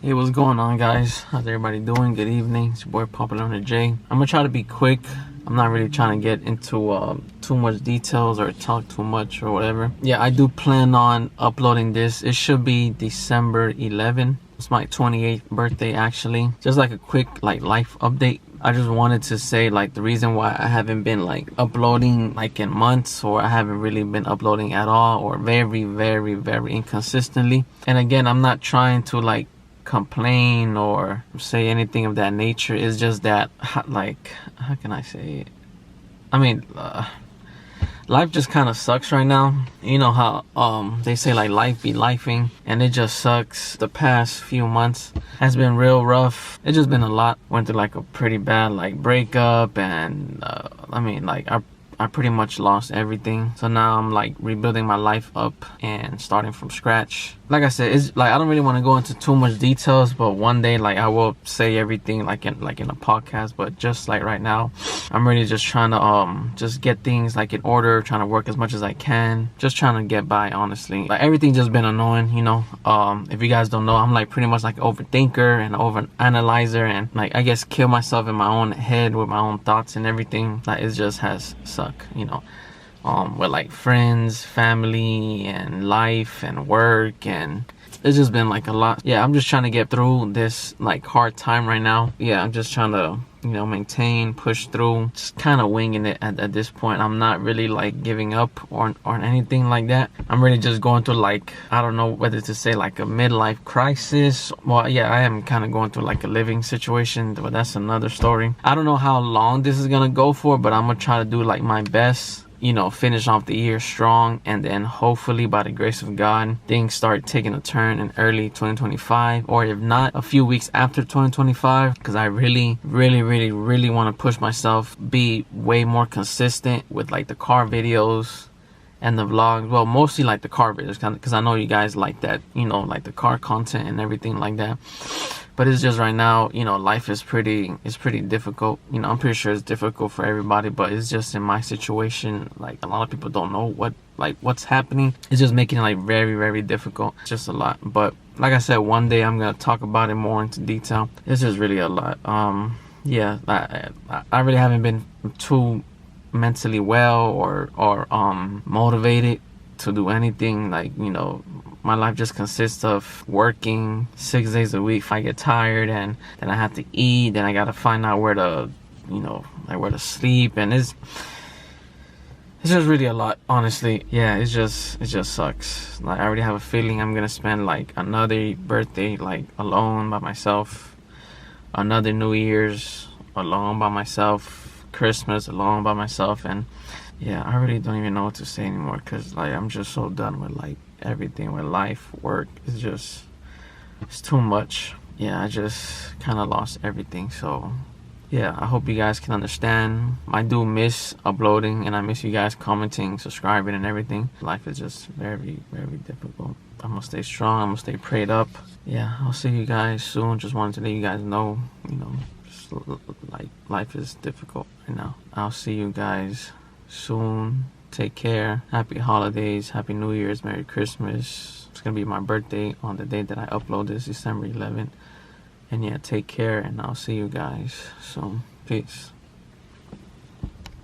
Hey, what's going on, guys? How's everybody doing? Good evening. It's your boy Popular on the J. I'm gonna try to be quick. I'm not really trying to get into too much details or talk too much or whatever. Yeah, I do plan on uploading this. It should be December 11th. It's my 28th birthday, actually. Just like a quick life update. I just wanted to say the reason why I haven't been uploading in months, or I haven't really been uploading at all, or very, very, very inconsistently. And again, I'm not trying to complain or say anything of that nature. It's just that how can I say it? I mean, life just kind of sucks right now. You know how they say life be lifing, and it just sucks. The past few months has been real rough. It's just been a lot. Went through a pretty bad breakup, and I pretty much lost everything. So now I'm rebuilding my life up and starting from scratch. Like I said, it's I don't really want to go into too much details, but one day I will say everything in a podcast. But just right now, I'm really just trying to just get things in order, trying to work as much as I can, just trying to get by, honestly. Everything just been annoying, you know. If you guys don't know, I'm pretty much an overthinker and over analyzer, and I guess kill myself in my own head with my own thoughts and everything. It just has sucked, you know. With friends, family, and life and work, and it's just been a lot. Yeah, I'm just trying to get through this hard time right now. Yeah, I'm just trying to maintain, push through, just kind of winging it at this point. I'm not really giving up or anything like that. I'm really just going through I don't know whether to say a midlife crisis. Well, yeah, I am kind of going through a living situation, but that's another story. I don't know how long this is gonna go for, but I'm gonna try to do my best, finish off the year strong, and then hopefully by the grace of God, things start taking a turn in early 2025, or if not, a few weeks after 2025, because I really, really, really, really want to push myself, be way more consistent with the car videos and the vlogs. Well, mostly the car videos, because I know you guys like that, the car content and everything like that. But it's just right now, life is pretty difficult. I'm pretty sure it's difficult for everybody, but it's just in my situation, a lot of people don't know what's happening. It's just making it very, very difficult. It's just a lot. But like I said, one day I'm gonna talk about it more into detail. It's just really a lot. Yeah, I really haven't been too mentally well or motivated to do anything. My life just consists of working 6 days a week. If I get tired, and then I have to eat, then I gotta find out where to where to sleep, and it's just really a lot, honestly. Yeah, it just sucks. I already have a feeling I'm gonna spend another birthday alone by myself, another New Year's alone by myself, Christmas alone by myself, and yeah, I really don't even know what to say anymore, because I'm just so done with everything, with life, work. It's too much. Yeah, I just kind of lost everything. So yeah, I hope you guys can understand. I do miss uploading, and I miss you guys commenting, subscribing, and everything. Life is just very, very difficult. I'm gonna stay strong. I'm gonna stay prayed up. Yeah, I'll see you guys soon. Just wanted to let you guys know, just life is difficult right now. I'll see you guys soon. Take care. Happy holidays. Happy New Year's. Merry Christmas. It's gonna be my birthday on the day that I upload this, December 11th. And yeah, take care, and I'll see you guys soon. Peace.